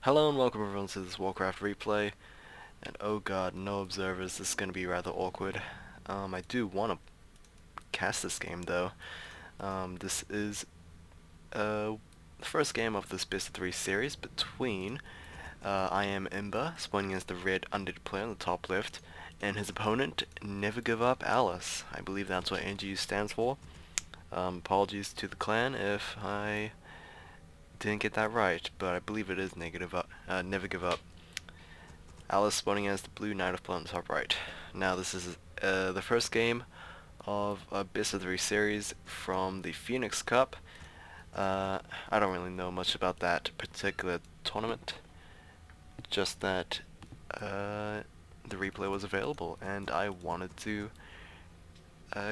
Hello and welcome everyone to this Warcraft replay, and oh god, no observers, this is going to be rather awkward. I do want to cast this game though. This is the first game of this WC3 series between IAM.Imba, spawning as the red undead player on the top left, and his opponent, NGu.Alice. I believe that's what NGu stands for. Apologies to the clan if I didn't get that right, but I believe it is never give up. Alice spawning as the blue knight of play on the top right. Now this is the first game of a best of three series from the Phoenix Cup. I don't really know much about that particular tournament, just that the replay was available and I wanted to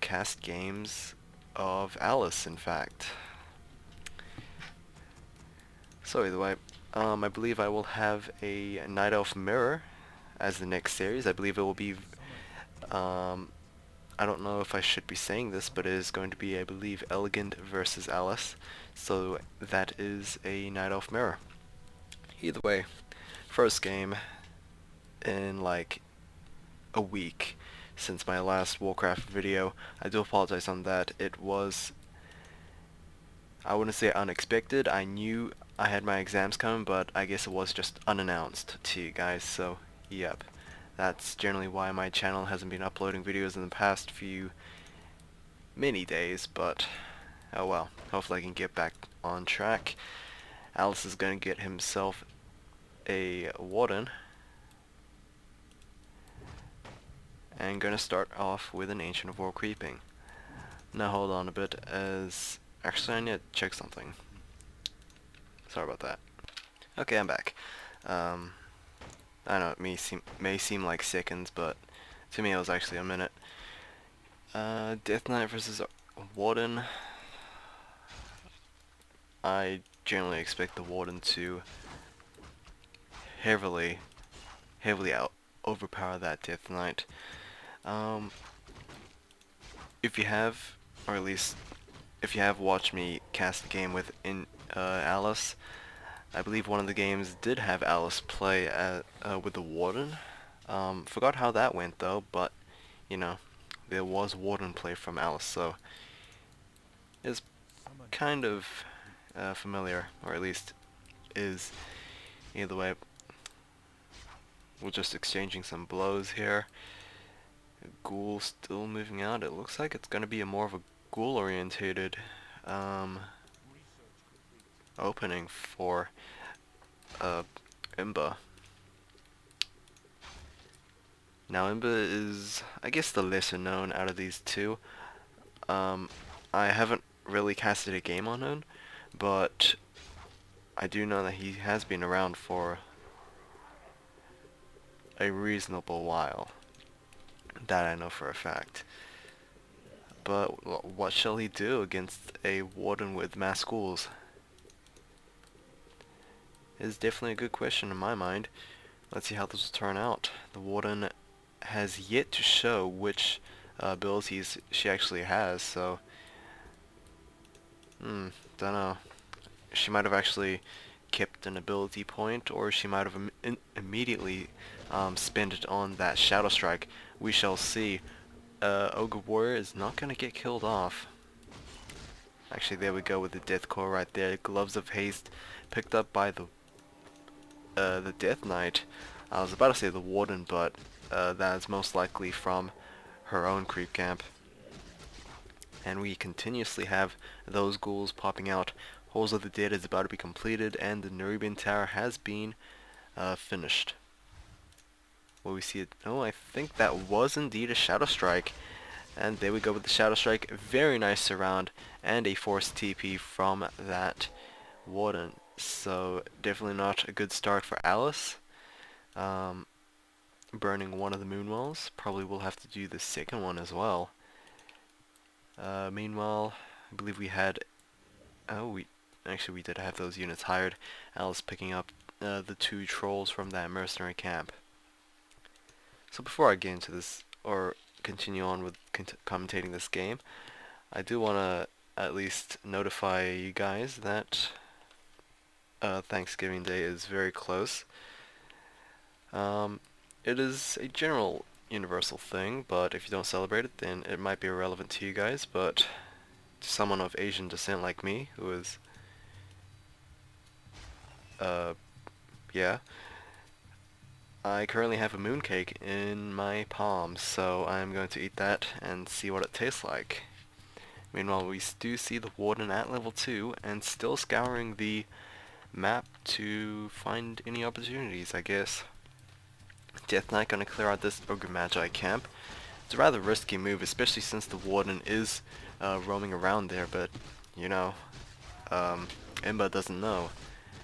cast games of Alice, in fact. So either way, I believe I will have a Night Elf Mirror as the next series. I believe it will be, I don't know if I should be saying this, but it is going to be, I believe, Elegant versus Alice. So that is a Night Elf Mirror. Either way, first game in like a week since my last Warcraft video. I do apologize on that. It was, I wouldn't say unexpected. I knew I had my exams coming, but I guess it was just unannounced to you guys, so yep. That's generally why my channel hasn't been uploading videos in the past few many days, but oh well. Hopefully I can get back on track. Alice is going to get himself a warden, and going to start off with an Ancient of War creeping. Now hold on a bit, as actually I need to check something. Sorry about that. Okay, I'm back. I know it may seem like seconds, but to me it was actually a minute. Death Knight versus Warden. I generally expect the Warden to heavily overpower that Death Knight. If you have, or at least if you have watched me cast the game with Alice, I believe one of the games did have Alice play with the Warden. Forgot how that went though, but you know, there was Warden play from Alice, so it's kind of familiar, or at least is. Either way, we're just exchanging some blows here. Ghoul still moving out. It looks like it's going to be more of a ghoul orientated opening for Imba. Now Imba is, I guess, the lesser known out of these two. I haven't really casted a game on him, but I do know that he has been around for a reasonable while. That I know for a fact. But what shall he do against a warden with mass ghouls? Is definitely a good question in my mind. Let's see how this will turn out. The warden has yet to show which abilities she actually has, so don't know. She might have actually kept an ability point, or she might have immediately spent it on that Shadow Strike. We shall see. Ogre Warrior is not going to get killed off. Actually, there we go with the Death Core right there. Gloves of Haste picked up by the Death Knight. I was about to say the Warden, but that is most likely from her own creep camp. And we continuously have those ghouls popping out. Halls of the Dead is about to be completed, and the Nerubian Tower has been finished. Will we see it? Oh, I think that was indeed a Shadow Strike. And there we go with the Shadow Strike. Very nice surround, and a forced TP from that Warden. So definitely not a good start for Alice. Burning one of the Moonwells. Probably will have to do the second one as well. Meanwhile, I believe we had... Oh, we did have those units hired. Alice picking up the two trolls from that mercenary camp. So before I get into this, or continue on with commentating this game, I do want to at least notify you guys that Thanksgiving Day is very close. Um, it is a general universal thing, but if you don't celebrate it, then it might be irrelevant to you guys. But to someone of Asian descent like me, who is, uh, yeah, I currently have a mooncake in my palm, so I'm going to eat that and see what it tastes like. Meanwhile, we do see the warden at level 2 and still scouring the map to find any opportunities, I guess. Death Knight gonna clear out this Ogre Magi camp. It's a rather risky move, especially since the warden is roaming around there, but, you know, Imba doesn't know.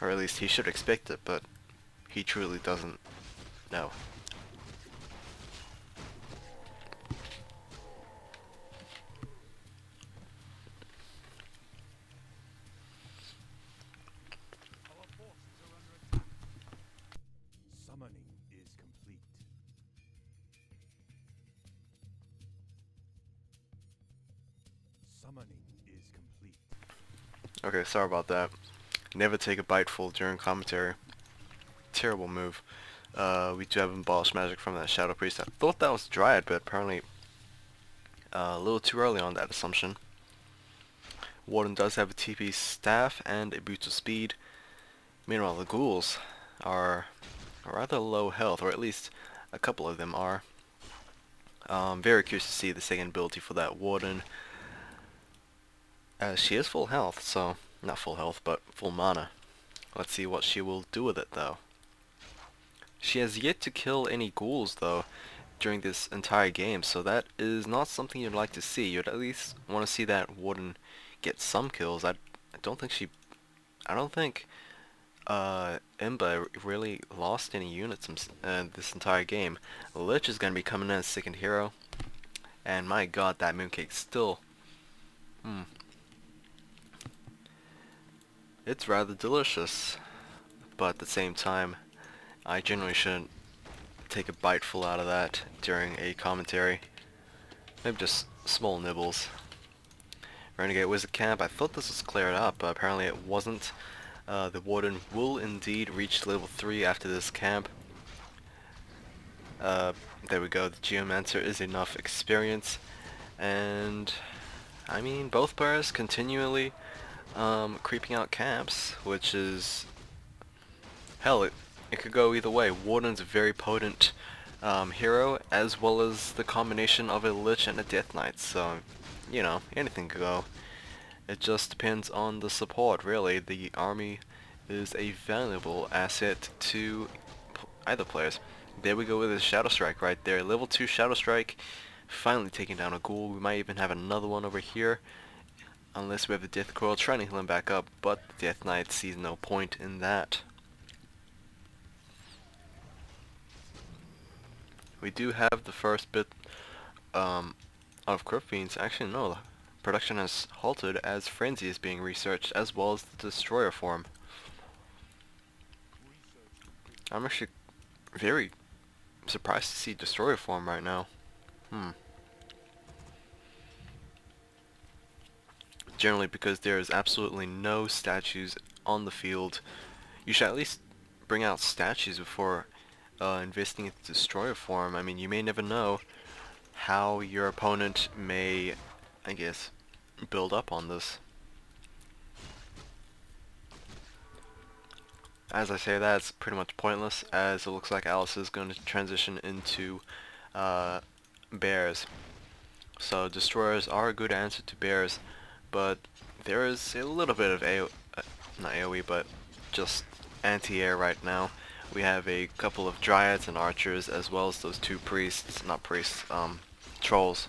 Or at least he should expect it, but he truly doesn't know. Summoning is complete. Summoning is complete. Okay, sorry about that. Never take a bite full during commentary. Terrible move. We do have Abolish Magic from that Shadow Priest. I thought that was Dryad, but apparently a little too early on that assumption. Warden does have a TP staff and a boost of speed. Meanwhile, the ghouls are rather low health, or at least a couple of them are. Very curious to see the second ability for that Warden. She is full health, so not full health, but full mana. Let's see what she will do with it, though. She has yet to kill any ghouls, though, during this entire game, so that is not something you'd like to see. You'd at least want to see that Warden get some kills. I don't think Imba really lost any units this entire game. Lich is going to be coming in as second hero, and my god, that mooncake still, it's rather delicious, but at the same time, I generally shouldn't take a bite full out of that during a commentary. Maybe just small nibbles. Renegade Wizard Camp, I thought this was cleared up, but apparently it wasn't. The Warden will indeed reach level 3 after this camp. There we go, the Geomancer is enough experience, and I mean, both players continually creeping out camps, which is, hell, it could go either way. Warden's a very potent hero, as well as the combination of a Lich and a Death Knight, so, you know, anything could go. It just depends on the support, really. The army is a valuable asset to either players. There we go with his Shadow Strike right there. Level 2 Shadow Strike, finally taking down a ghoul. We might even have another one over here, unless we have the Death Coil trying to heal him back up, but the Death Knight sees no point in that. We do have the first bit of Crypt Fiends. Actually, no. Production has halted as Frenzy is being researched, as well as the Destroyer form. I'm actually very surprised to see Destroyer form right now. Generally because there is absolutely no statues on the field. You should at least bring out statues before investing in Destroyer form. I mean, you may never know how your opponent may, I guess, build up on this. As I say that, it's pretty much pointless, as it looks like Alice is going to transition into bears. So destroyers are a good answer to bears, but there is a little bit of not AoE, but just anti-air right now. We have a couple of dryads and archers, as well as those two priests, not priests, trolls.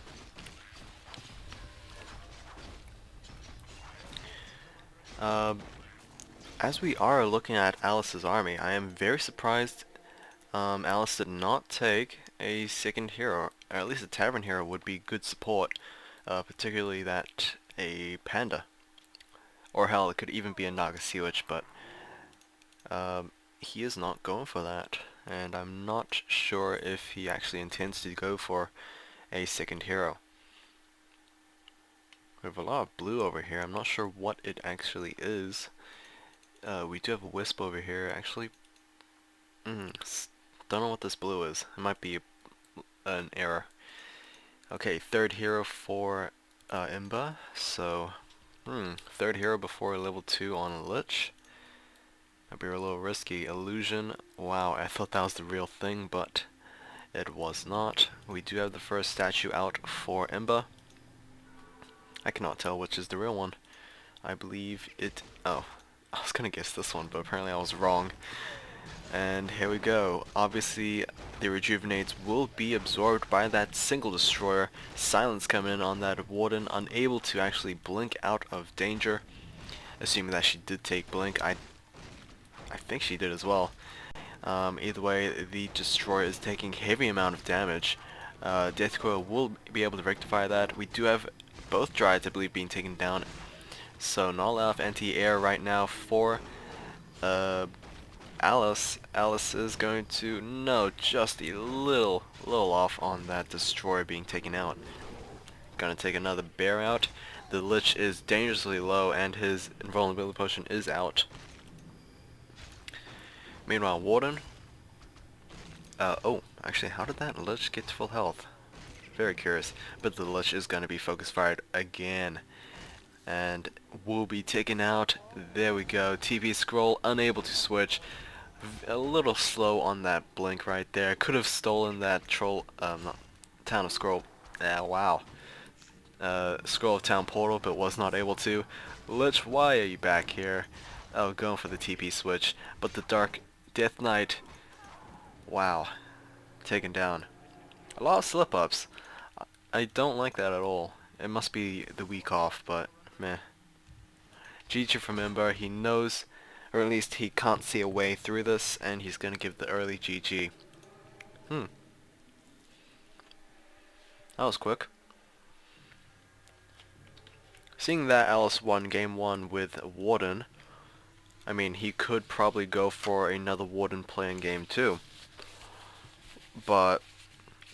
As we are looking at Alice's army, I am very surprised Alice did not take a second hero, or at least a tavern hero would be good support, particularly that a panda. Or hell, it could even be a Nagasiwich, but he is not going for that, and I'm not sure if he actually intends to go for a second hero. We have a lot of blue over here. I'm not sure what it actually is. We do have a wisp over here, actually. Don't know what this blue is. It might be an error. Okay, third hero for Imba. So, third hero before level 2 on a Lich. Might be a little risky. Illusion. Wow, I thought that was the real thing, but it was not. We do have the first statue out for Imba. I cannot tell which is the real one. I believe it... Oh, I was gonna guess this one, but apparently I was wrong. And here we go. Obviously, the rejuvenates will be absorbed by that single destroyer. Silence coming in on that warden, unable to actually blink out of danger. Assuming that she did take blink, I think she did as well. Either way, the destroyer is taking heavy amount of damage. Death Coil will be able to rectify that. We do have both Dryades, I believe, being taken down. So not a lot of anti-air right now for Alice. Alice is going to, no, just a little off on that destroyer being taken out. Gonna take another bear out. The Lich is dangerously low and his invulnerability potion is out. Meanwhile, Warden. Oh, actually, how did that Lich get to full health? Very curious. But the Lich is gonna be focus fired again. And will be taken out. There we go. TP scroll, unable to switch. A little slow on that blink right there. Could have stolen that troll, not Town of Scroll. Wow. Scroll of Town portal, but was not able to. Lich, why are you back here? Oh, going for the TP switch. But the Dark Death Knight, wow, taken down. A lot of slip-ups. I don't like that at all. It must be the week off, but meh. GG from Imba. He knows, or at least he can't see a way through this, and he's gonna give the early GG. That was quick. Seeing that Alice won game 1 with Warden, I mean, he could probably go for another Warden play in game 2. But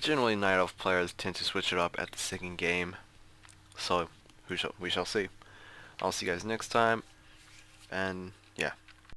generally Night Elf players tend to switch it up at the second game. So we shall see. I'll see you guys next time, and